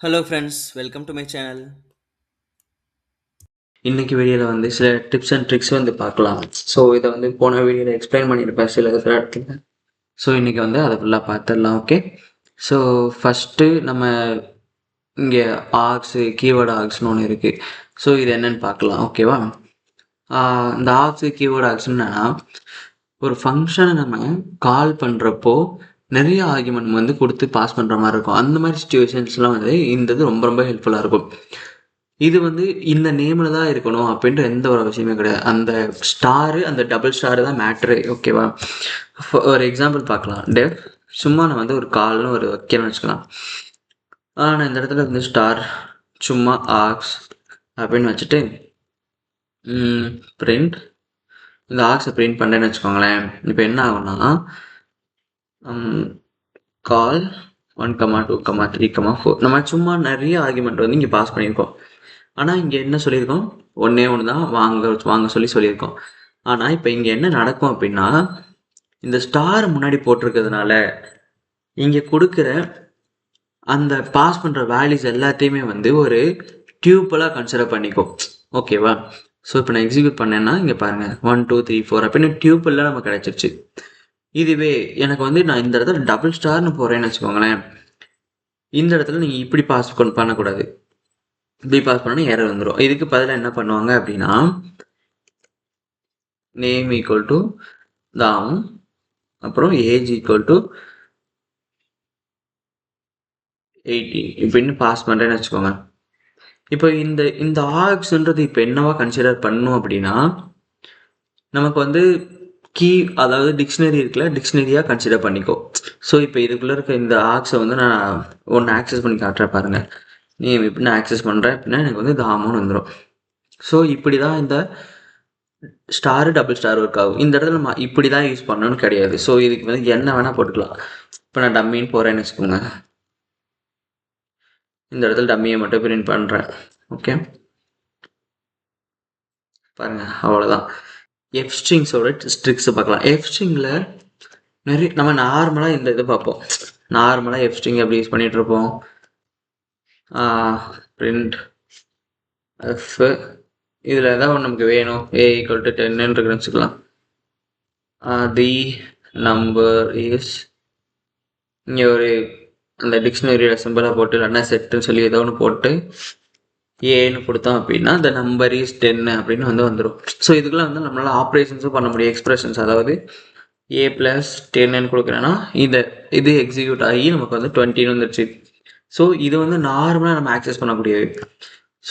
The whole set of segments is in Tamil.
Hello friends, welcome to my channel. இன்னைக்கு வீடியோவில் வந்து சில டிப்ஸ் அண்ட் ட்ரிக்ஸ் வந்து பார்க்கலாம். ஸோ இதை வந்து போன வீடியோவில் எக்ஸ்பிளைன் பண்ணியிருப்பேன் சில இடத்துல. ஸோ இன்றைக்கி வந்து அதை ஃபுல்லாக பார்த்துடலாம். ஓகே, ஸோ ஃபஸ்ட்டு நம்ம இங்கே ஆக்ஸு கீவேர்டு ஆக்ஸ்னு ஒன்று இருக்குது. ஸோ இது என்னென்னு பார்க்கலாம். ஓகேவா, இந்த ஆக்ஸு கீவேர்டு ஆக்ஸ்னு என்னன்னா, ஒரு ஃபங்க்ஷனை நம்ம கால் பண்ணுறப்போ நிறைய ஆர்குமெண்ட் வந்து கொடுத்து பாஸ் பண்ணுற மாதிரி இருக்கும். அந்த மாதிரி சுச்சுவேஷன்ஸ்லாம் வந்து இந்த இது ரொம்ப ரொம்ப ஹெல்ப்ஃபுல்லாக இருக்கும். இது வந்து இந்த நேமில் தான் இருக்கணும் அப்படின்ற எந்த ஒரு அவசியமே கிடையாது. அந்த ஸ்டாரு, அந்த டபுள் ஸ்டாரு தான் மேட்ரு. ஓகேவா, ஒரு எக்ஸாம்பிள் பார்க்கலாம். சும்மா நான் வந்து ஒரு கால்னு ஒரு வைக்கணும்னு வச்சுக்கலாம். நான் இந்த இடத்துல வந்து ஸ்டார் சும்மா ஆக்ஸ் அப்படின்னு வச்சுட்டு பிரிண்ட் இந்த ஆக்ஸை பிரிண்ட் பண்ணுறேன்னு வச்சுக்கோங்களேன். இப்போ என்ன ஆகும்னா, கால் 1, 2, 3, 4 நம்ம சும்மா நிறைய ஆர்குமெண்ட் வந்து இங்கே பாஸ் பண்ணியிருக்கோம். ஆனால் இங்கே என்ன சொல்லியிருக்கோம், ஒன்றே ஒன்று தான் வாங்க சொல்லியிருக்கோம். ஆனால் இப்போ இங்கே என்ன நடக்கும் அப்படின்னா, இந்த ஸ்டார் முன்னாடி போட்டிருக்கிறதுனால இங்கே கொடுக்குற அந்த பாஸ் பண்ணுற வேல்யூஸ் எல்லாத்தையுமே வந்து ஒரு டியூப்பலாக கன்சிடர் பண்ணிக்கும். ஓகேவா, ஸோ இப்போ நான் எக்ஸிக்யூட் பண்ணேன்னா இங்கே பாருங்கள் 1, 2, 3, 4 அப்படின்னு டியூப்பெல்லாம் நமக்கு கிடச்சிருச்சு. இதுவே எனக்கு வந்து நான் இந்த இடத்துல டபுள் ஸ்டார்னு போகிறேன்னு வச்சுக்கோங்களேன். இந்த இடத்துல நீங்கள் இப்படி பாஸ் பண்ணக்கூடாது. இப்படி பாஸ் பண்ணா எரர் வந்துடும். இதுக்கு பதிலாக என்ன பண்ணுவாங்க அப்படின்னா, நேம் ஈக்குவல் டு தாம், அப்புறம் ஏஜ் ஈக்குவல் டு 18 இப்படின்னு பாஸ் பண்ணுறேன்னு வச்சுக்கோங்க. இப்போ இந்த இந்த ஆக்ஸ்ன்றது இப்போ என்னவா கன்சிடர் பண்ணும் அப்படின்னா, நமக்கு வந்து கீ, அதாவது டிக்ஷனரி இருக்குல்ல, டிக்ஷனரியாக கன்சிடர் பண்ணிக்கோ. ஸோ இப்போ இதுக்குள்ளே இருக்க இந்த ஆக்ஸை வந்து நான் ஒன்று ஆக்சஸ் பண்ணி காட்டுறேன் பாருங்கள். நீ இப்படி நான் ஆக்சஸ் பண்ணுறேன் அப்படின்னா எனக்கு வந்து தாமோன்னு வந்துடும். ஸோ இப்படி தான் இந்த ஸ்டாரு டபுள் ஸ்டார் ஒர்க் ஆகும். இந்த இடத்துல நம்ம இப்படி தான் யூஸ் பண்ணணும்னு கிடையாது. ஸோ இதுக்கு வந்து என்ன வேணால் போட்டுக்கலாம். இப்போ நான் டம்மின்னு போகிறேன்னு வச்சுக்கோங்க. இந்த இடத்துல டம்மியை மட்டும் பிரிண்ட் பண்ணுறேன். ஓகே, பாருங்கள், அவ்வளோதான். எஃப் ஸ்ட்ரிங்ஸோட ஸ்ட்ரிக்ஸை பார்க்கலாம். எஃப் ஸ்ட்ரிங்கில் நிறைய நம்ம நார்மலாக இந்த இது பார்ப்போம். நார்மலாக எஃப் ஸ்ட்ரிங் எப்படி யூஸ் பண்ணிகிட்ருப்போம், பிரிண்ட் எஃப், இதில் ஏதாவது ஒன்று நமக்கு வேணும், ஏ ஈக்குவல் டு 10 இருக்குன்னு வச்சுக்கலாம். தி நம்பர் இஸ், இங்கே ஒரு அந்த டிக்ஷனரியோட சிம்பிளாக போட்டு இல்லைன்னா செட்டுன்னு சொல்லி ஏதோ ஒன்று போட்டு ஏன்னு கொடுத்தோம் அப்படின்னா the number is 10 அப்படின்னு வந்து வந்துடும். ஸோ இதுக்கெல்லாம் வந்து நம்மளால் ஆப்ரேஷன்ஸும் பண்ண முடியும், எக்ஸ்பிரஷன்ஸ். அதாவது ஏ ப்ளஸ் 10 கொடுக்குறேன்னா இது எக்ஸிக்யூட் ஆகி நமக்கு வந்து 20 வந்துருச்சு. ஸோ இது வந்து நார்மலாக நம்ம ஆக்சஸ் பண்ணக்கூடியது.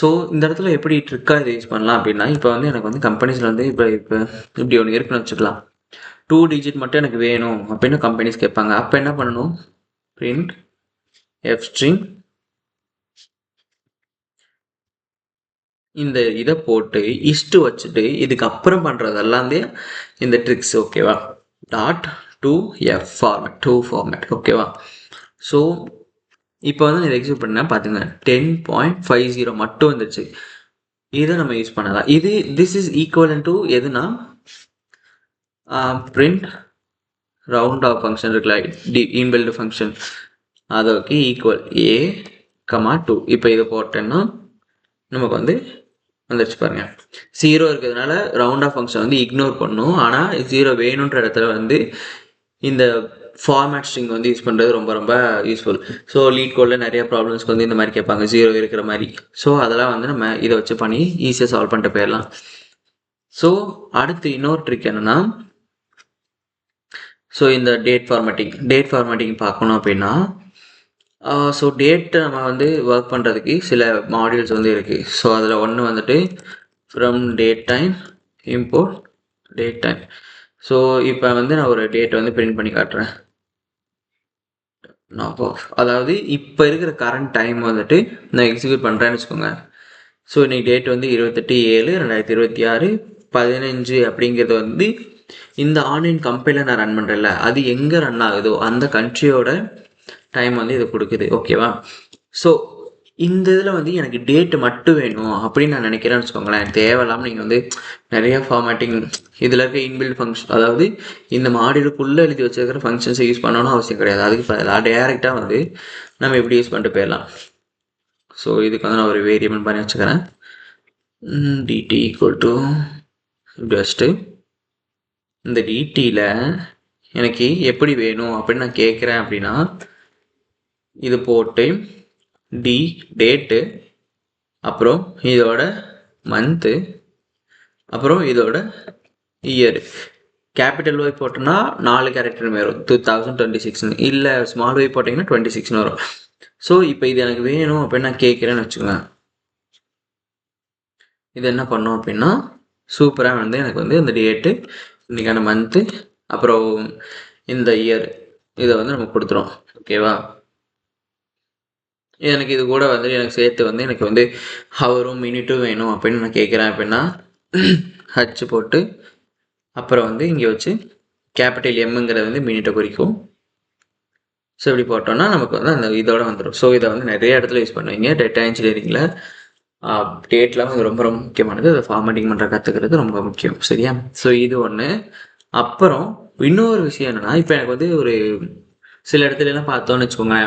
ஸோ இந்த இடத்துல எப்படி ட்ரிக்காக இதை யூஸ் பண்ணலாம் அப்படின்னா, இப்போ வந்து எனக்கு வந்து கம்பெனிஸில் வந்து இப்போ இப்படி ஒன்று இருக்குன்னு வச்சுக்கலாம். 2 டிஜிட் மட்டும் எனக்கு வேணும் அப்படின்னு கம்பெனிஸ் கேட்பாங்க. அப்போ என்ன பண்ணணும், பிரிண்ட் எஃப் ஸ்ட்ரிங் இந்த இதை போட்டு இஸ்ட்டு வச்சுட்டு இதுக்கப்புறம் பண்ணுறதெல்லாம் இந்த ட்ரிக்ஸ். ஓகேவா, dot two F format, two format. ஓகேவா, ஸோ இப்போ வந்து இதை எக்ஸிக்யூட் பண்ணால் பார்த்துங்க 10.50 மட்டும் வந்துச்சு. இதை நம்ம யூஸ் பண்ணலாம். இது திஸ் இஸ் ஈக்குவல் டு எதுனா, பிரிண்ட் ரவுண்ட் ஆஃப் ஃபங்க்ஷன் இருக்குல்ல, inbuilt function, அதோக்கு equal a comma 2. இப்போ இதை போட்டேன்னா நமக்கு வந்து வந்துருச்சு பாருங்க. 0 இருக்கிறதுனால ரவுண்ட் ஆஃப் ஃபங்க்ஷன் வந்து இக்னோர் பண்ணும். ஆனால் 0 வேணுன்ற இடத்துல வந்து இந்த ஃபார்மேட் ஸ்ட்ரிங் வந்து யூஸ் பண்ணுறது ரொம்ப ரொம்ப யூஸ்ஃபுல். ஸோ லீட் கோடில் நிறைய ப்ராப்ளம்ஸ்க்கு வந்து இந்த மாதிரி கேட்பாங்க, 0 இருக்கிற மாதிரி. ஸோ அதெல்லாம் வந்து நம்ம இதை வச்சு பண்ணி ஈஸியாக சால்வ் பண்ணிட்டு போயிடலாம். ஸோ அடுத்து இன்னொரு ட்ரிக் என்னென்னா, ஸோ இந்த டேட் ஃபார்மேட்டிங் பார்க்கணும் அப்படின்னா, ஸோ டேட்டை நம்ம வந்து ஒர்க் பண்ணுறதுக்கு சில மாடியூல்ஸ் வந்து இருக்குது. ஸோ அதில் ஒன்று வந்துட்டு from date time import date time. So இப்போ வந்து நான் ஒரு டேட்டை வந்து பிரிண்ட் பண்ணி காட்டுறேன். அதாவது இப்போ இருக்கிற கரண்ட் டைம் வந்துட்டு நான் எக்ஸிக்யூட் பண்ணுறேன்னு வச்சுக்கோங்க. ஸோ இன்றைக்கி டேட் வந்து 28/7/2026 15 அப்படிங்கிறது வந்து இந்த ஆன்லைன் கம்பெனியில் நான் ரன் பண்ணுறேன்ல, அது எங்கே ரன் ஆகுதோ அந்த கண்ட்ரியோட டைம் வந்து இது கொடுக்குது. ஓகேவா, ஸோ இந்த இதில் வந்து எனக்கு டேட்டு மட்டும் வேணும் அப்படின்னு நான் நினைக்கிறேன்னு வச்சுக்கோங்களேன். தேவையில்லாமல் நீங்கள் வந்து நிறைய ஃபார்மேட்டிங் இதில் இருக்க இன்பில்ட் ஃபங்க்ஷன், அதாவது இந்த மாடியூலுக்குள்ளே எழுதி வச்சுருக்கிற ஃபங்க்ஷன்ஸை யூஸ் பண்ணணும்னு அவசியம் கிடையாது. அதுக்கு டேரெக்டாக வந்து நம்ம எப்படி யூஸ் பண்ணிட்டு போயிடலாம். ஸோ இதுக்கு வந்து நான் ஒரு வேரியபிள் பண்ணி வச்சுக்கிறேன். dt ஈக்குவல் டு ஜஸ்ட்டு இந்த டிடியில் எனக்கு எப்படி வேணும் அப்படின்னு நான் கேட்குறேன் அப்படின்னா, இது போட்டு டேட்டு, அப்புறம் இதோட மந்த்து, அப்புறம் இதோட இயர். கேபிட்டல் ஒய் போட்டோன்னா 4 கேரக்டர் வரும், 2026. இல்லை ஸ்மால் ஒய் போட்டிங்கன்னா 26 வரும். ஸோ இப்போ இது எனக்கு வேணும் அப்படின்னு நான் கேட்குறேன்னு வச்சுக்கோங்க. இது என்ன பண்ணும் அப்படின்னா, சூப்பராக வந்து எனக்கு வந்து இந்த டேட்டு, இன்றைக்கான மந்த்து, அப்புறம் இந்த இயர், இதை வந்து நம்ம கொடுத்துரும். ஓகேவா? எனக்கு இது கூட வந்து எனக்கு சேர்த்து வந்து எனக்கு வந்து ஹவரும் மினிட்டும் வேணும் அப்படின்னு நான் கேட்குறேன் அப்படின்னா, ஹச் போட்டு அப்புறம் வந்து இங்கே வச்சு கேபிட்டல் எம்ங்கிறத வந்து மினிட்டை குறிக்கும். ஸோ இப்படி போட்டோம்னா நமக்கு வந்து அந்த இதோட வந்துடும். ஸோ இதை வந்து நிறைய இடத்துல யூஸ் பண்ணுவீங்க டேட்டா இன்ஜினியரிங்கில். டேட்லாம் வந்து ரொம்ப ரொம்ப முக்கியமானது. அதை ஃபார்மேட்டிங் பண்ணுற கற்றுக்கிறது ரொம்ப முக்கியம். சரியா? ஸோ இது ஒன்று. அப்புறம் இன்னொரு விஷயம் என்னென்னா, இப்போ எனக்கு வந்து ஒரு சில இடத்துலலாம் பார்த்தோன்னு வச்சுக்கோங்க,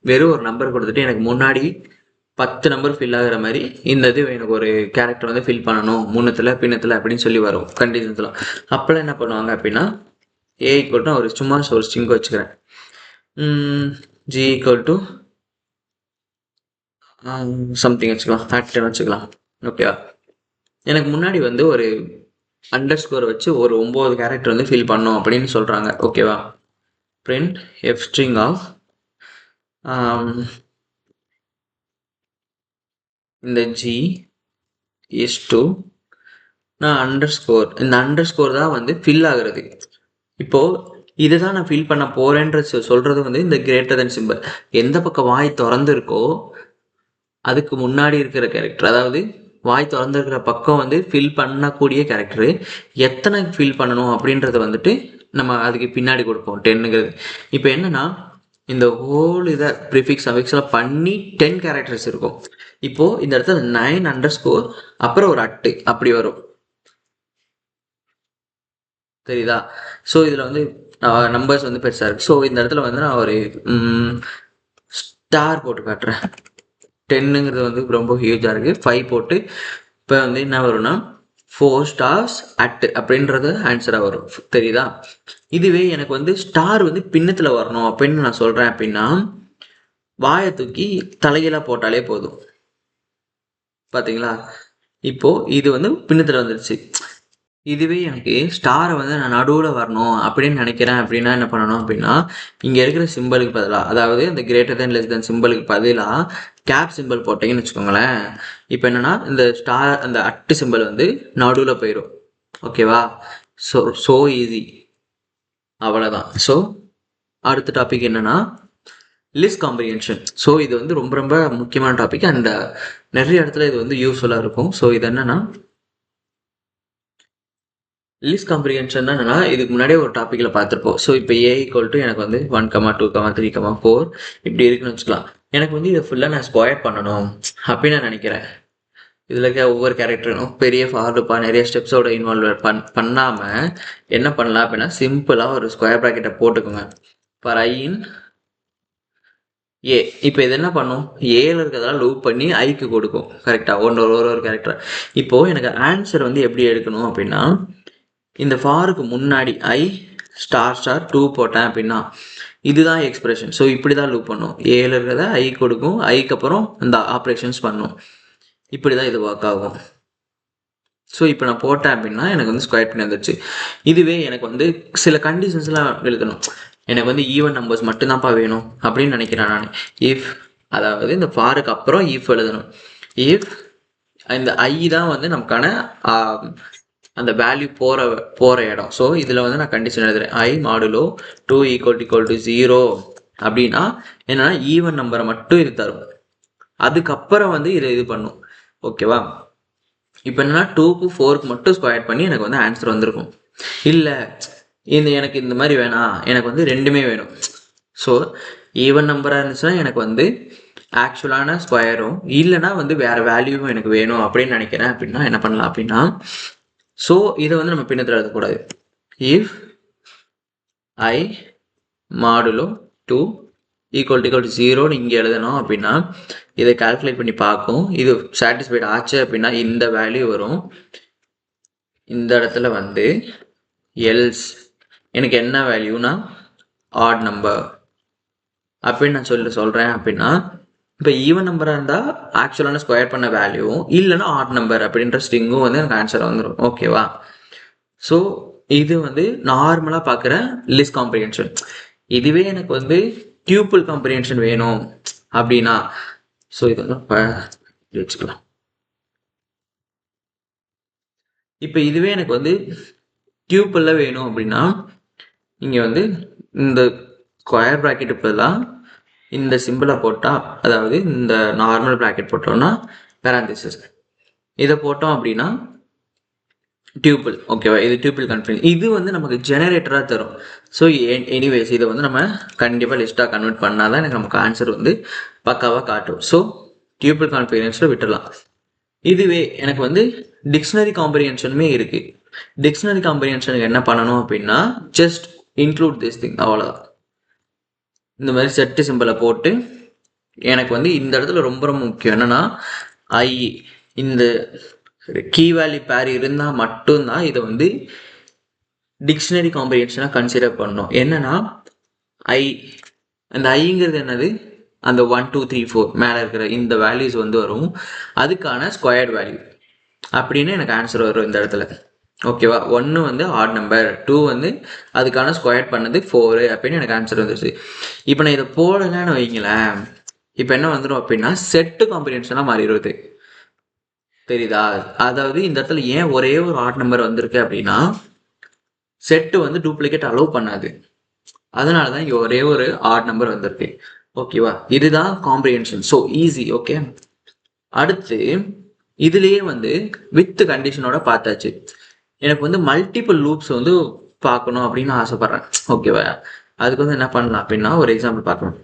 வெறும் ஒரு நம்பர் கொடுத்துட்டு எனக்கு முன்னாடி 10 நம்பர் ஃபில் ஆகுற மாதிரி இந்த இது எனக்கு ஒரு கேரக்டர் வந்து ஃபில் பண்ணணும் முன்னத்தில் பின்னத்தில் அப்படின்னு சொல்லி வரும் கண்டிஷன்ஸ்லாம். அப்போல்லாம் என்ன பண்ணுவாங்க அப்படின்னா, ஏ ஈக்குவல் டு ஒரு சும்மா ஒரு ஸ்ட்ரிங் வச்சுக்கிறேன், ஜி ஈக்குவல் டு சம்திங் வச்சுக்கலாம், ஆக்டன் வச்சுக்கலாம். ஓகேவா? எனக்கு முன்னாடி வந்து ஒரு அண்டர் ஸ்கோரை வச்சு ஒரு 9 கேரக்டர் வந்து ஃபில் பண்ணோம் அப்படின்னு சொல்கிறாங்க. ஓகேவா? பிரிண்ட் எஃப் ஸ்ட்ரிங் ஆஃப் இந்த ஜி இஸ் டு நான் அண்டர் ஸ்கோர், இந்த அண்டர் ஸ்கோர் தான் வந்து ஃபில் ஆகுறது. இப்போது இதை தான் நான் ஃபில் பண்ண போகிறேன்ற சொல்கிறது வந்து இந்த கிரேட்டர் தென் சிம்பிள். எந்த பக்கம் வாய் திறந்துருக்கோ அதுக்கு முன்னாடி இருக்கிற கேரக்டர், அதாவது வாய் திறந்துருக்கிற பக்கம் வந்து ஃபில் பண்ணக்கூடிய கேரக்டரு எத்தனை ஃபில் பண்ணணும் அப்படின்றத வந்துட்டு நம்ம அதுக்கு பின்னாடி கொடுப்போம் 10ங்கிறது. இப்போ என்னென்னா, இந்த ஹோல் இதை ப்ரிஃபிக்ஸ் அஃபிக்ஸ்லாம் பண்ணி 10 கேரக்டர்ஸ் இருக்கும். இப்போது இந்த இடத்துல 9 அண்டர் ஸ்கோர் அப்புறம் ஒரு அட்டு அப்படி வரும். தெரியுதா? ஸோ இதில் வந்து நம்பர்ஸ் வந்து பெருசாக இருக்குது. ஸோ இந்த இடத்துல வந்து நான் ஒரு ஸ்டார் போட்டு காட்டுறேன். 10ங்கிறது வந்து ரொம்ப ஹியூஜாக இருக்குது. 5 போட்டு இப்போ வந்து என்ன வரும்னா 4 ஸ்டார்ஸ் அட் அப்படின்றது ஆன்சராக வரும். தெரியுதா? இதுவே எனக்கு வந்து ஸ்டார் வந்து பின்னத்தில் வரணும் அப்படின்னு நான் சொல்கிறேன் அப்படின்னா, வாயை தூக்கி தலைகீழாக போட்டாலே போதும். பார்த்தீங்களா? இப்போது இது வந்து பின்னத்தில் வந்துடுச்சு. இதுவே எனக்கு ஸ்டாரை வந்து நான் நடுவில் வரணும் அப்படின்னு நினைக்கிறேன் அப்படின்னா என்ன பண்ணணும் அப்படின்னா, இங்கே இருக்கிற சிம்பிளுக்கு பதிலாக, அதாவது இந்த கிரேட்டர் தென் லெஸ் தென் சிம்பிளுக்கு பதிலாக கேப் சிம்பிள் போட்டிங்கன்னு வச்சுக்கோங்களேன். இப்போ என்னென்னா இந்த ஸ்டார் அந்த அட்டு சிம்பிள் வந்து நடுவில் போயிடும். ஓகேவா? ஸோ ஈஸி, அவ்வளோதான். ஸோ அடுத்த டாபிக் என்னென்னா லிஸ்ட் காம்ப்ரிஹென்ஷன். ஸோ இது வந்து ரொம்ப ரொம்ப முக்கியமான டாபிக். அந்த நிறைய இடத்துல இது வந்து யூஸ்ஃபுல்லாக இருக்கும். ஸோ இது என்னென்னா, லிஸ்ட் காம்ப்ரிஹென்ஷன் என்னன்னா, இதுக்கு முன்னாடியே ஒரு டாப்பிக்கில் பார்த்துருப்போம். ஸோ இப்போ ஏ ஈக்குவல் டு எனக்கு வந்து 1, 2, 3, 4 இப்படி இருக்குன்னு வச்சுக்கலாம். எனக்கு வந்து இதை ஃபுல்லாக நான் ஸ்கொயர் பண்ணணும் அப்படின்னு நான் நினைக்கிறேன். இதில் இருக்க ஒவ்வொரு கேரக்டரும் பெரிய ஃபார்லுப்பா நிறைய ஸ்டெப்ஸோட இன்வால்வ் பண்ணாமல் என்ன பண்ணலாம் அப்படின்னா, சிம்பிளாக ஒரு ஸ்கொயர் ப்ராக்கெட்டை போட்டுக்கோங்க. ஃபார் ஐ இன் ஏ. இப்போ இது என்ன பண்ணும், ஏல இருக்கிறதெல்லாம் லூப் பண்ணி ஐக்கு கொடுக்கும். கரெக்டாக ஒரு கேரக்டர். இப்போது எனக்கு ஆன்சர் வந்து எப்படி எடுக்கணும் அப்படின்னா, இந்த ஃபாருக்கு முன்னாடி ஐ ஸ்டார் 2 போட்டேன் அப்படின்னா இதுதான் எக்ஸ்பிரஷன். ஸோ இப்படி தான் லூப் பண்ணும். ஏல இருக்கிறத ஐ கொடுக்கும், ஐக்கு அப்புறம் இந்த ஆப்ரேஷன்ஸ் பண்ணும். இப்படி தான் இது ஒர்க் ஆகும். ஸோ இப்போ நான் போட்டேன் அப்படின்னா எனக்கு வந்து ஸ்கொயர் பண்ணி வந்துடுச்சு. இதுவே எனக்கு வந்து சில கண்டிஷன்ஸ்லாம் எழுதணும். எனக்கு வந்து ஈவன் நம்பர்ஸ் மட்டும்தான்ப்பா வேணும் அப்படின்னு நினைக்கிறேன் நான். இஃப், அதாவது இந்த ஃபாருக்கு அப்புறம் இஃப் எழுதணும். இஃப் இந்த ஐ தான் வந்து நமக்கான அந்த வேல்யூ போகிற இடம். ஸோ இதில் வந்து நான் கண்டிஷன் எழுதுறேன். ஐ மாடுலோ 2 = 0 அப்படின்னா என்னன்னா ஈவன் நம்பரை மட்டும் இது தரும். அதுக்கப்புறம் வந்து இதை இது பண்ணும். ஓகேவா? இப்போ என்னன்னா 2க்கு 4க்கு மட்டும் ஸ்கொயர் பண்ணி எனக்கு வந்து ஆன்சர் வந்திருக்கும். இல்லை எனக்கு இந்த மாதிரி வேணாம், எனக்கு வந்து ரெண்டுமே வேணும். ஸோ ஈவன் நம்பராக இருந்துச்சுன்னா எனக்கு வந்து ஆக்சுவலான ஸ்கொயரும் இல்லைனா வந்து வேறு வேல்யூவும் எனக்கு வேணும் அப்படின்னு நினைக்கிறேன் அப்படின்னா என்ன பண்ணலாம் அப்படின்னா, ஸோ இதை வந்து நம்ம பின்னத்தில் எழுதக்கூடாது. If I modulo 2 equal to 0ன்னு இங்கே எழுதணும் அப்படின்னா இதை கால்குலேட் பண்ணி பார்க்கும். இது சாட்டிஸ்ஃபைட் ஆச்சு அப்படின்னா இந்த வேல்யூ வரும். இந்த இடத்துல வந்து எல்ஸ் எனக்கு என்ன வேல்யூனா ஆட் நம்பர் அப்படின்னு நான் சொல்கிறேன் அப்படின்னா இப்போ ஈவன் நம்பராக இருந்தால் ஆக்சுவலான ஸ்கொயர் பண்ண வேல்யூவும் இல்லைன்னா ஆட் நம்பர் அப்படின்ற ஸ்ட்ரிங்கும் வந்து எனக்கு ஆன்சர் வந்துடும். ஓகேவா? ஸோ இது வந்து நார்மலாக பார்க்குற லிஸ்ட் காம்ப்ரிஹென்ஷன். இதுவே எனக்கு வந்து டியூபிள் காம்ப்ரிஹென்ஷன் வேணும் அப்படின்னா ஸோ இது வந்து வச்சுக்கலாம். இப்போ இதுவே எனக்கு வந்து டியூபிளில் வேணும் அப்படின்னா இங்கே வந்து இந்த ஸ்கொயர் ப்ராக்கெட் இப்போதான் இந்த சிம்பிளை போட்டால், அதாவது இந்த நார்மல் ப்ராக்கெட் போட்டோம்னா பேராந்திசிஸ், இதை போட்டோம் அப்படின்னா டியூபிள். ஓகேவா? இது டியூபிள் கன்ஃபிகரேஷன். இது வந்து நமக்கு ஜெனரேட்டராக தரும். ஸோ எனிவேஸ் இதை வந்து நம்ம கண்டிப்பாக லிஸ்ட்டாக கன்வெர்ட் பண்ணால் தான் எனக்கு நமக்கு ஆன்சர் வந்து பக்காவாக காட்டும். ஸோ டியூபிள் காம்ப்ரிஹென்ஷனை விட்டுடலாம். இதுவே எனக்கு வந்து டிக்ஷனரி காம்ப்ரிஹென்ஷனுமே இருக்குது. டிக்ஷனரி காம்ப்ரிஹென்ஷனுக்கு என்ன பண்ணணும் அப்படின்னா ஜஸ்ட் இன்க்ளூட் திஸ் திங், அவ்வளோதான். இந்த மாதிரி செட்டு சிம்பிளை போட்டு எனக்கு வந்து இந்த இடத்துல ரொம்ப ரொம்ப முக்கியம் என்னன்னா ஐ இந்த கீ வேல்யூ பேர் இருந்தால் மட்டும்தான் இதை வந்து டிக்ஷனரி காம்ப்ரிஹென்ஷனாக கன்சிடர் பண்ணணும். என்னன்னா ஐ, அந்த ஐங்கிறது என்னது, அந்த 1 2 3 4 மேலே இருக்கிற இந்த வேல்யூஸ் வந்து வரும், அதுக்கான ஸ்கொயர்ட் வேல்யூ அப்படின்னு எனக்கு ஆன்சர் வரும் இந்த இடத்துல. ஓகேவா? 1 வந்து ஆட் நம்பர், 2 வந்து அதுக்கான ஸ்கொயர் பண்ணது 4 அப்படின்னு எனக்கு ஆன்சர் வந்துருச்சு. இப்போ நான் இதை போடலன்னு வைங்களேன், இப்போ என்ன வந்துடும் அப்படின்னா செட்டு காம்ப்ரிஹென்ஷனாக மாறிடுவது. தெரியுதா? அதாவது இந்த இடத்துல ஏன் ஒரே ஒரு ஆட் நம்பர் வந்திருக்கு அப்படின்னா செட்டு வந்து டூப்ளிகேட் அலோவ் பண்ணாது, அதனால தான் இங்கே ஒரே ஒரு ஆட் நம்பர் வந்திருக்கு. ஓகேவா? இதுதான் காம்ப்ரிஹென்ஷன். So easy. ஓகே, அடுத்து இதுலேயே வந்து வித் கண்டிஷனோட பார்த்தாச்சு. எனக்கு வந்து மல்டிபிள் லூப்ஸ் வந்து பார்க்கணும் அப்படின்னு ஆசைப்பட்றேன். ஓகேவா? அதுக்கு வந்து என்ன பண்ணலாம் அப்படின்னா ஒரு எக்ஸாம்பிள் பார்க்கணும்.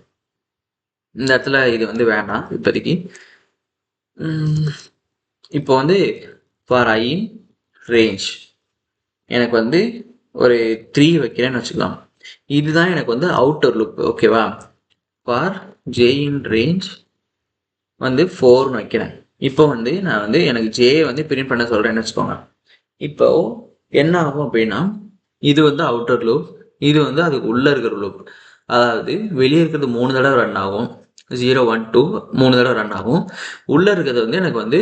இந்த இடத்துல இது வந்து வேண்டாம் இப்போதைக்கு. இப்போ வந்து ஃபார் ஐ இன் ரேஞ்ச் எனக்கு வந்து ஒரு 3 வைக்கிறேன்னு வச்சுக்கலாம். இதுதான் எனக்கு வந்து அவுட்டர் லூப். ஓகேவா? ஃபார் ஜே இன் ரேஞ்ச் வந்து 4ன்னு வைக்கிறேன். இப்போ வந்து நான் வந்து எனக்கு ஜே வந்து பிரிண்ட் பண்ண சொல்கிறேன்னு வச்சுக்கோங்க. இப்போ என்ன ஆகும் அப்படின்னா இது வந்து அவுட்டர் லூப், இது வந்து அதுக்கு உள்ளே இருக்கிற லூப். அதாவது வெளியே இருக்கிறது 3 தடவை ரன் ஆகும், 0 1 2 3 தடவை ரன் ஆகும். உள்ளே இருக்கிறது வந்து எனக்கு வந்து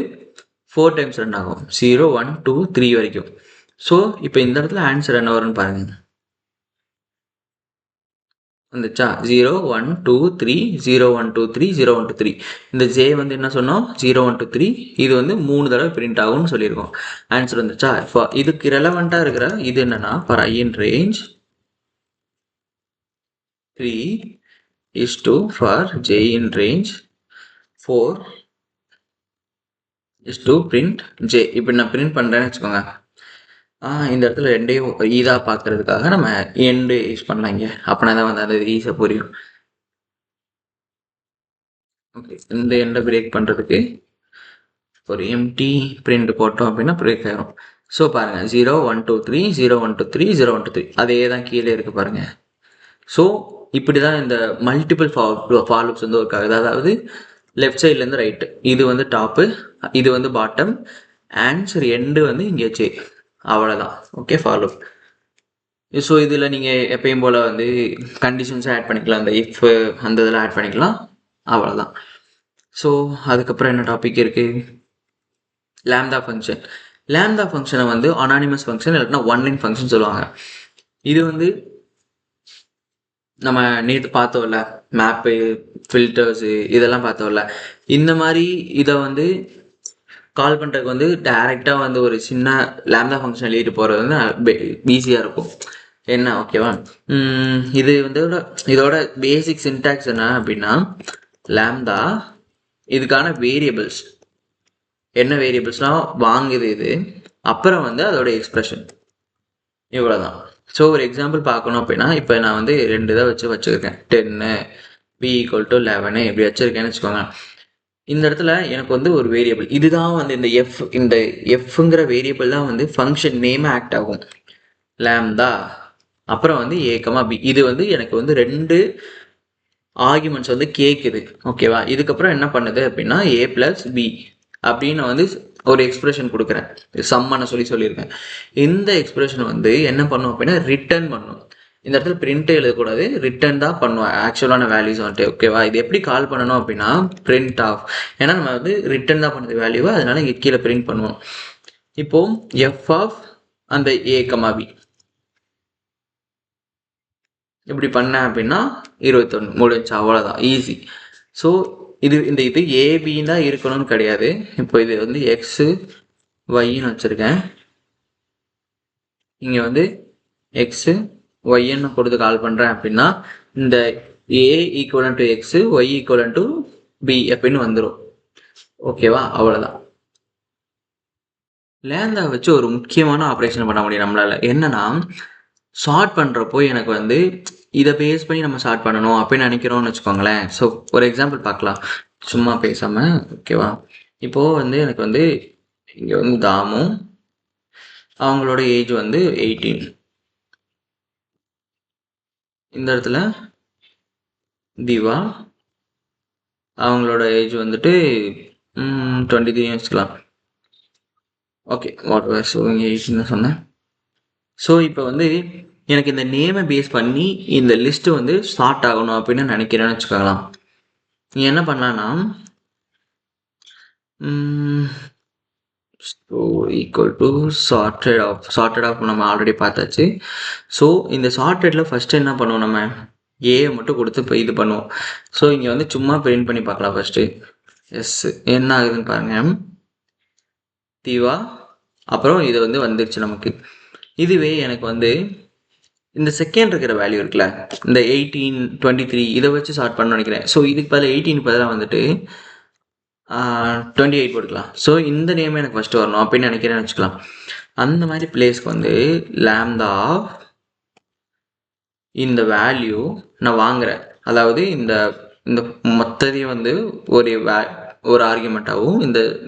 4 டைம்ஸ் ரன் ஆகும், 0 1 2 3 வரைக்கும். ஸோ இப்போ இந்த இடத்துல ஆன்சர் என்ன வரும்னு பாருங்க. வந்துச்சா? 0 1 2 3 0 1 2 3 0 1 2 3. இந்த ஜே வந்து என்ன சொன்னோம், 0 1 2 3. இது வந்து 3 தடவை பிரிண்ட் ஆகும்னு சொல்லியிருக்கோம். ஆன்சர் வந்துச்சா? இதுக்கு ரெலவெண்ட்டாக இருக்கிற இது என்னன்னா for I in range 3 is to for j in range 4 is to print j. இப்போ நான் பிரிண்ட் பண்ணுறேன்னு வச்சுக்கோங்க. இந்த இடத்துல ரெண்டையும் ஈஸாக பார்க்கறதுக்காக நம்ம எண்டு யூஸ் பண்ணலாம் இங்கே. அப்படின்னா தான் வந்து அது ஈஸியாக புரியும். ஓகே, இந்த எண்டை பிரேக் பண்ணுறதுக்கு ஒரு எம்டி பிரிண்ட் போட்டோம் அப்படின்னா பிரேக் ஆகிரும். ஸோ பாருங்கள், 0 1 2 3 0 1 2 3 0 1 2 3 அதே தான் கீழே இருக்குது பாருங்கள். ஸோ இப்படி தான் இந்த மல்டிபிள் ஃபாலோப்ஸ் வந்து ஒர்க் ஆகுது. அதாவது லெஃப்ட் சைட்லேருந்து ரைட்டு, இது வந்து டாப்பு, இது வந்து பாட்டம், ஆன்சர் எண்டு வந்து இங்கே ஜே, அவ்வளோதான். Okay, follow. ஸோ இதில் நீங்கள் எப்பயும் போல் வந்து கண்டிஷன்ஸை ஆட் பண்ணிக்கலாம், அந்த இஃப் அந்த இதில் ஆட் பண்ணிக்கலாம், அவ்வளோதான். ஸோ அதுக்கப்புறம் என்ன டாபிக் இருக்குது, லேம்டா ஃபங்க்ஷன். லேம்டா ஃபங்க்ஷனை வந்து அனானிமஸ் ஃபங்க்ஷன் இல்லைன்னா ஒன் லைன் ஃபங்க்ஷன் சொல்லுவாங்க. இது வந்து நம்ம நேற்று பார்த்தோம்ல, மேப்பு ஃபில்டர்ஸு இதெல்லாம் பார்த்தோம்ல, இந்த மாதிரி இதை வந்து கால் பண்ணுறதுக்கு வந்து டைரெக்டாக வந்து ஒரு சின்ன லேம்டா ஃபங்க்ஷன் எழுதிட்டு போகிறது வந்து ஈஸியாக இருக்கும். என்ன, ஓகேவா? இது வந்து இதோட பேசிக் சின்டாக்ஸ் என்ன அப்படின்னா லேம்டா, இதுக்கான வேரியபிள்ஸ் என்ன வேரியபிள்ஸ்னால் வாங்குது இது, அப்புறம் வந்து அதோட எக்ஸ்பிரஷன், இவ்வளோதான். ஸோ ஒரு எக்ஸாம்பிள் பார்க்கணும் அப்படின்னா இப்போ நான் வந்து 2 இதை வச்சுருக்கேன், 10 b = 11 இப்படி வச்சுருக்கேன்னு வச்சுக்கோங்க. இந்த இடத்துல எனக்கு வந்து ஒரு வேரியபிள் இதுதான் வந்து இந்த எஃப்ங்கிற வேரியபிள் தான் வந்து ஃபங்க்ஷன் நேம் ஆக்ட் ஆகும், லேம்டா. அப்புறம் வந்து a, b இது வந்து எனக்கு வந்து 2 ஆர்குமெண்ட்ஸ் வந்து கேட்குது. ஓகேவா? இதுக்கப்புறம் என்ன பண்ணுது அப்படின்னா ஏ ப்ளஸ் பி அப்படின்னு வந்து ஒரு எக்ஸ்பிரஷன் கொடுக்குறேன். சம்மனை சொல்லியிருக்கேன். இந்த எக்ஸ்பிரஷன் வந்து என்ன பண்ணும் அப்படின்னா ரிட்டர்ன் பண்ணும். இந்த இடத்துல பிரிண்ட் எழுதக்கூடாது, ரிட்டர்ன் தான் பண்ணுவோம் ஆக்சுவலான வேல்யூஸ் வந்துட்டு. ஓகேவா? இது எப்படி கால் பண்ணணும் அப்படின்னா பிரிண்ட் ஆஃப். ஏன்னா நம்ம வந்து ரிட்டர்ன் தான் பண்ணுது வேல்யூவை, அதனால இங்கே கீழே பிரிண்ட் பண்ணுவோம். இப்போ எஃப் ஆஃப் அந்த ஏ கமா பி இப்படி பண்ணேன் அப்படின்னா 21 முடிஞ்சு, அவ்வளோதான், ஈஸி. ஸோ இந்த இது ஏபின்னு தான் இருக்கணும்னு கிடையாது. இப்போ இது வந்து எக்ஸு ஒய்ன்னு வச்சுருக்கேன். இங்கே வந்து எக்ஸு ஒய்ன்னு கொடுத்து கால் பண்ணுறேன் அப்படின்னா இந்த A equivalent to X Y equivalent to B அப்படின்னு வந்துடும். ஓகேவா? அவ்வளோதான். லேந்தா வச்சு ஒரு முக்கியமான ஆப்ரேஷன் பண்ண முடியும் நம்மளால். என்னன்னா ஷார்ட் பண்ணுறப்போ எனக்கு வந்து இதை பேஸ் பண்ணி நம்ம ஷார்ட் பண்ணணும் அப்படின்னு நினைக்கிறோம்னு வச்சுக்கோங்களேன். ஸோ ஒரு எக்ஸாம்பிள் பார்க்கலாம், சும்மா பேசாமல். ஓகேவா? இப்போது வந்து எனக்கு வந்து இங்கே வந்து தாமு, அவங்களோட ஏஜ் வந்து 18. இந்த இடத்துல திவா, அவங்களோட ஏஜ் வந்துட்டு 23 வச்சுக்கலாம். ஓகே, வாட் வேர் ஷோயிங் 18 சொன்னேன். ஸோ இப்போ வந்து எனக்கு இந்த நேமை பேஸ் பண்ணி இந்த லிஸ்ட்டு வந்து ஸ்டார்ட் ஆகணும் அப்படின்னு நினைக்கிறேன்னு வச்சுக்கோங்களேன். நீ என்ன பண்ணலான்னா ஈக்குவல் டு சார்ட்டட் ஆஃப் நம்ம ஆல்ரெடி பார்த்தாச்சு. ஸோ இந்த சார்ட்டடில் ஃபஸ்ட்டு என்ன பண்ணுவோம், நம்ம ஏ மட்டும் கொடுத்து இப்போ இது பண்ணுவோம். ஸோ இங்கே வந்து சும்மா பிரிண்ட் பண்ணி பார்க்கலாம் ஃபஸ்ட்டு. எஸ் என்ன ஆகுதுன்னு பாருங்கள், தீவா, அப்புறம் இது வந்து வந்துருச்சு நமக்கு. இதுவே எனக்கு வந்து இந்த செகண்ட் இருக்கிற வேல்யூ இருக்குல்ல, இந்த 18 23 இதை வச்சு ஸ்டார்ட் பண்ண நினைக்கிறேன். ஸோ இதுக்கு பதில் 18 பதிலாக வந்துட்டு 28 போட்டுக்கலாம். ஸோ இந்த நேம் எனக்கு ஃபஸ்ட்டு வரணும் அப்படின்னு நினைக்கிறேன்னு வச்சுக்கலாம். அந்த மாதிரி பிளேஸ்க்கு வந்து லேம்தா இந்த வேல்யூ நான் வாங்குறேன். அதாவது இந்த இந்த மொத்தத்தையும் வந்து ஒரு ஆர்குமெண்ட்டாகவும்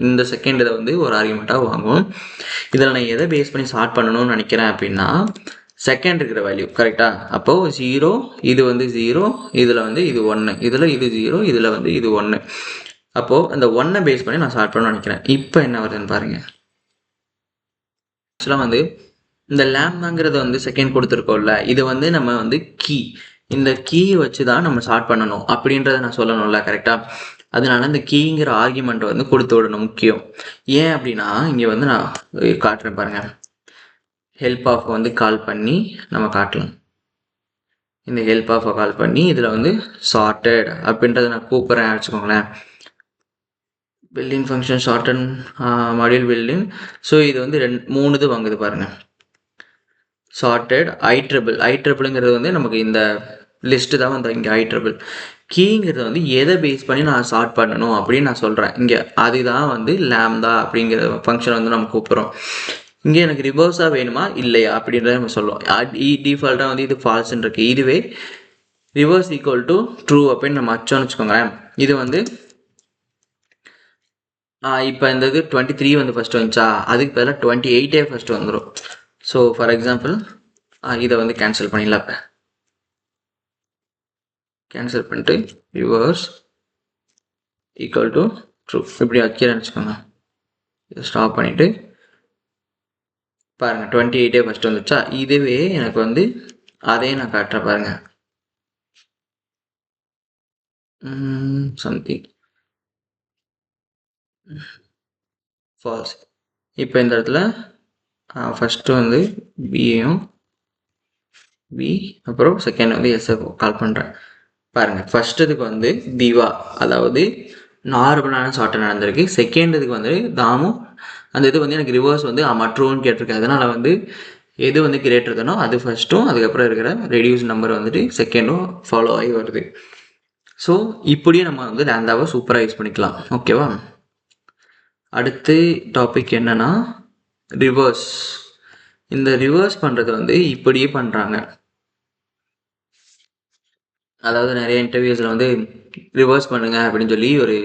இந்த செகண்ட் இதை வந்து ஒரு ஆர்குமெண்ட்டாகவும் வாங்குவோம். இதில் நான் எதை பேஸ் பண்ணி ஸ்டார்ட் பண்ணணும்னு நினைக்கிறேன் அப்படின்னா செகண்ட் இருக்கிற வேல்யூ. கரெக்டாக? அப்போது 0, இது வந்து 0, இதில் வந்து இது 1, இதில் இது 0, இதில் வந்து இது 1. அப்போது அந்த 1 பேஸ் பண்ணி நான் ஸ்டார்ட் பண்ணணும்னு நினைக்கிறேன். இப்போ என்ன வருதுன்னு பாருங்கள். ஆக்சுவலாக வந்து இந்த லேம்தாங்கிறத வந்து செகண்ட் கொடுத்துருக்கோம்ல, இது வந்து நம்ம வந்து கீ, இந்த கீயை வச்சு தான் நம்ம ஸ்டார்ட் பண்ணணும் அப்படின்றத நான் சொல்லணும்ல. கரெக்டாக? அதனால இந்த கீங்கிற ஆர்குமெண்ட்டை வந்து கொடுத்து விடணும், முக்கியம். ஏன் அப்படின்னா இங்கே வந்து நான் காட்டுறேன் பாருங்கள். ஹெல்ப் ஆஃப் வந்து கால் பண்ணி நம்ம காட்டலாம். இந்த ஹெல்ப் ஆஃபை கால் பண்ணி இதில் வந்து சார்ட்டட் அப்படின்றத நான் கூப்பிட்றேன் வச்சுக்கோங்களேன். Building function shorten module building. So இது வந்து 3 இது வாங்குது பாருங்கள். சார்ட்டட் ஐட்ரிபிள்ங்கிறது வந்து நமக்கு இந்த லிஸ்ட்டு தான் வந்து இங்கே ஐட்ரிபிள். கீங்கிறது வந்து எதை பேஸ் பண்ணி நான் ஸ்டார்ட் பண்ணணும் அப்படின்னு நான் சொல்கிறேன். இங்கே அதுதான் வந்து லேம்தா அப்படிங்கிற ஃபங்க்ஷன் வந்து நம்ம கூப்பிட்றோம். இங்கே எனக்கு ரிவர்ஸாக வேணுமா இல்லையா அப்படின்றத நம்ம சொல்லுவோம். டிஃபால்ட்டாக வந்து இது ஃபால்ஸ்ன்னு இருக்குது. இதுவே ரிவர்ஸ் ஈக்குவல் டு ட்ரூ அப்படின்னு நம்ம அச்சோன்னு வச்சுக்கோங்களேன். இது வந்து இப்போ இந்த இது 23 வந்து ஃபஸ்ட்டு வந்துச்சா, அதுக்கு பதிலாக 28 ஃபஸ்ட்டு வந்துடும். ஸோ ஃபார் எக்ஸாம்பிள் இதை வந்து கேன்சல் பண்ணிடலாம். இப்போ கேன்சல் பண்ணிட்டு ரிவர்ஸ் ஈக்குவல் டு ட்ரூ இப்படி வைக்கிறேன்னு வச்சுக்கோங்க. இதை ஸ்டாப் பண்ணிவிட்டு பாருங்கள் 28 ஃபஸ்ட்டு வந்துச்சா. இதுவே எனக்கு வந்து அதே நான் காட்டுறேன் பாருங்கள். Something false. இப்போ இந்த இடத்துல ஃபஸ்ட்டு வந்து பிஏயும் பி, அப்புறம் செகண்ட் வந்து எஸ்ஸை கால் பண்ணுறேன். பாருங்கள், ஃபஸ்ட் இதுக்கு வந்து திவா, அதாவது நார்மலான ஷார்ட்டாக நடந்திருக்கு. செகண்ட் இதுக்கு வந்து தாமு, அந்த இது வந்து எனக்கு ரிவர்ஸ் வந்து ட்ரூன்னு கேட்டிருக்கு. அதனால் வந்து எது வந்து கிரேட்டர் தானோ அது ஃபஸ்ட்டும், அதுக்கப்புறம் இருக்கிற ரெடியூஸ் நம்பர் வந்துட்டு செகண்டும் ஃபாலோ ஆகி வருது. ஸோ இப்படியே நம்ம வந்து லேந்தாவை சூப்பராக யூஸ் பண்ணிக்கலாம். ஓகேவா? அடுத்து டாபிக் என்னன்னா ரிவர்ஸ். இந்த ரிவர்ஸ் பண்ணுறது வந்து இப்படியே பண்ணுறாங்க. அதாவது நிறைய இன்டர்வியூஸில் வந்து ரிவர்ஸ் பண்ணுங்க அப்படின்னு சொல்லி ஒரு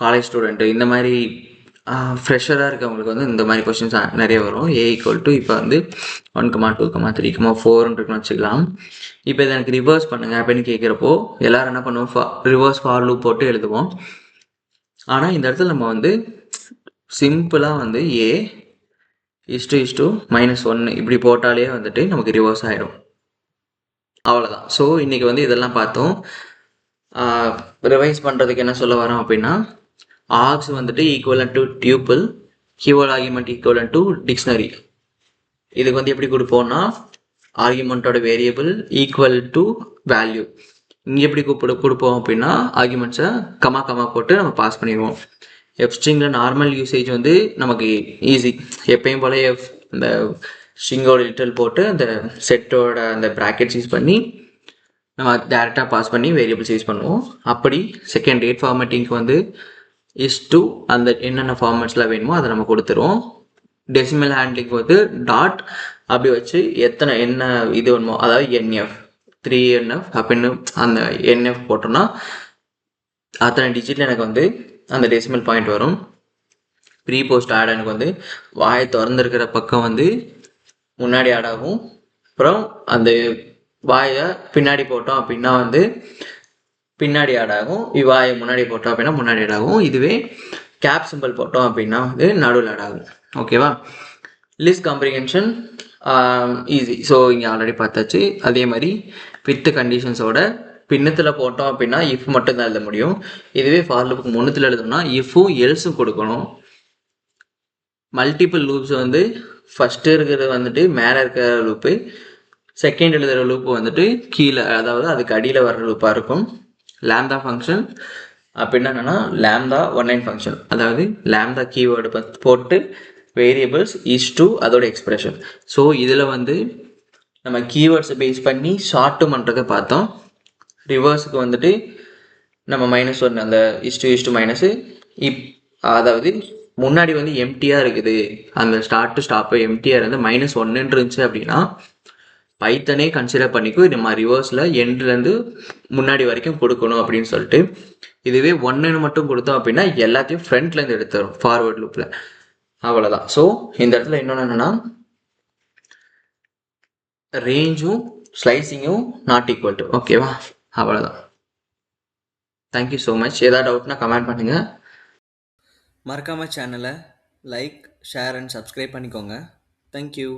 காலேஜ் ஸ்டூடெண்ட்டு இந்த மாதிரி ஃப்ரெஷராக இருக்கவங்களுக்கு வந்து இந்த மாதிரி கொஷின்ஸ் நிறைய வரும். ஏ ஈக்குவல் டு இப்போ வந்து 1,2,3,4 இருக்குன்னு வச்சுக்கலாம். இப்போ இதை எனக்கு ரிவர்ஸ் பண்ணுங்க அப்படின்னு கேட்குறப்போ எல்லாரும் என்ன பண்ணுவோம், ரிவர்ஸ் ஃபார் லூப் போட்டு எழுதுவோம். ஆனால் இந்த இடத்துல நம்ம வந்து சிம்பிளாக வந்து ஏ இஸ்டு -1 இப்படி போட்டாலே வந்துட்டு நமக்கு ரிவர்ஸ் ஆகிடும். அவ்வளோதான். ஸோ இன்றைக்கி வந்து இதெல்லாம் பார்த்தோம். ரிவைஸ் பண்ணுறதுக்கு என்ன சொல்ல வரோம் அப்படின்னா, args வந்துட்டு equivalent to tuple, keyword argument equivalent to dictionary. இதுக்கு வந்து எப்படி கொடுப்போம்னா, ஆர்குமெண்ட்டோட வேரியபிள் ஈக்குவல் டு வேல்யூ. இங்கே எப்படி கொடுப்போம் அப்படின்னா, ஆர்குமெண்ட்ஸை கமா போட்டு நம்ம பாஸ் பண்ணிடுவோம். எஃப்ஸ்ட்ரிங்கில் நார்மல் யூசேஜ் வந்து நமக்கு ஈஸி. எப்பயும் போல இந்த ஸ்ட்ரிங்கோட லிட்டல் போட்டு அந்த செட்டோட அந்த ப்ராக்கெட்ஸ் யூஸ் பண்ணி நம்ம டேரெக்டாக பாஸ் பண்ணி வேரியபிள்ஸ் யூஸ் பண்ணுவோம். அப்படி செகண்ட் டேட் ஃபார்மேட்டிங்க்கு வந்து இஸ்டு அந்த என்னென்ன ஃபார்மேட்ஸ்லாம் வேணுமோ அதை நம்ம கொடுத்துருவோம். டெசிமல் ஹேண்ட்லிங் வந்து டாட் அப்படி வச்சு என்ன இது வேணுமோ, அதாவது என்எஃப் 3NF அப்படின்னு அந்த என்எஃப் போட்டோம்னா அத்தனை டிஜிட்டில் எனக்கு வந்து அந்த டெசிமல் பாயிண்ட் வரும். ப்ரீ போஸ்ட் ஆட் எனக்கு வந்து வாயை திறந்துருக்கிற பக்கம் வந்து முன்னாடி ஆட் ஆகும். அப்புறம் அந்த வாயை பின்னாடி போட்டோம் அப்படின்னா வந்து பின்னாடி ஆட் ஆகும். வாயை முன்னாடி போட்டோம் அப்படின்னா முன்னாடி ஆட் ஆகும். இதுவே கேப் சிம்பிள் போட்டோம் அப்படின்னா வந்து நடுவில் ஆட் ஆகும். ஓகேவா? List comprehension easy. ஸோ இங்கே ஆல்ரெடி பார்த்தாச்சு. அதே மாதிரி வித் கண்டிஷன்ஸோட பின்னத்தில் போட்டோம் அப்படின்னா இஃப் மட்டும்தான் எழுத முடியும். இதுவே ஃபார் லூப்புக்கு முன்னத்தில் எழுதணும்னா இஃப்பும் எல்ஸும் கொடுக்கணும். மல்டிபிள் லூப்ஸ் வந்து ஃபஸ்ட்டு இருக்கிறது வந்துட்டு மேலே இருக்கிற லூப்பு, செகண்ட் எழுதுகிற லூப்பு வந்துட்டு கீழே, அதாவது அதுக்கு அடியில் வர்ற லூப்பாக இருக்கும். லேம்தா ஃபங்க்ஷன் அப்படின்னா என்னென்னா லேம்தா ஒன்லைன் ஃபங்க்ஷன், அதாவது லேம்தா கீவேர்டு போட்டு வேரியபிள்ஸ் இஸ்டு அதோட எக்ஸ்பிரஷன். ஸோ இதில் வந்து நம்ம கீவேர்ட்ஸை பேஸ் பண்ணி ஷார்ட்டு பண்ணுறதை பார்த்தோம். ரிவர்ஸுக்கு வந்துட்டு நம்ம -1 அந்த இஸ்டு மைனஸு அதாவது முன்னாடி வந்து எம்டியாக இருக்குது, அந்த ஸ்டார்ட் டு ஸ்டாப்பு எம்டியாக இருந்து -1 இருந்துச்சு அப்படின்னா பைத்தனே கன்சிடர் பண்ணிக்கும் நம்ம ரிவர்ஸில் எண்ட்லேருந்து முன்னாடி வரைக்கும் கொடுக்கணும் அப்படின்னு சொல்லிட்டு. இதுவே 1 மட்டும் கொடுத்தோம் அப்படின்னா எல்லாத்தையும் ஃப்ரண்ட்லேருந்து எடுத்துரும் ஃபார்வர்ட் லூப்பில். அவ்வளோதான். ஸோ இந்த இடத்துல இன்னொன்று என்னென்னா, ரேஞ்சும் ஸ்லைசிங்கும் நாட் ஈக்குவல் டு. ஓகேவா? அவ்வளோதான். Thank you so much. ஏதாவது டவுட்னா கமெண்ட் பண்ணுங்கள். மறக்காமல் சேனலை லைக், ஷேர் அண்ட் சப்ஸ்கிரைப் பண்ணிக்கோங்க. தேங்க்யூ.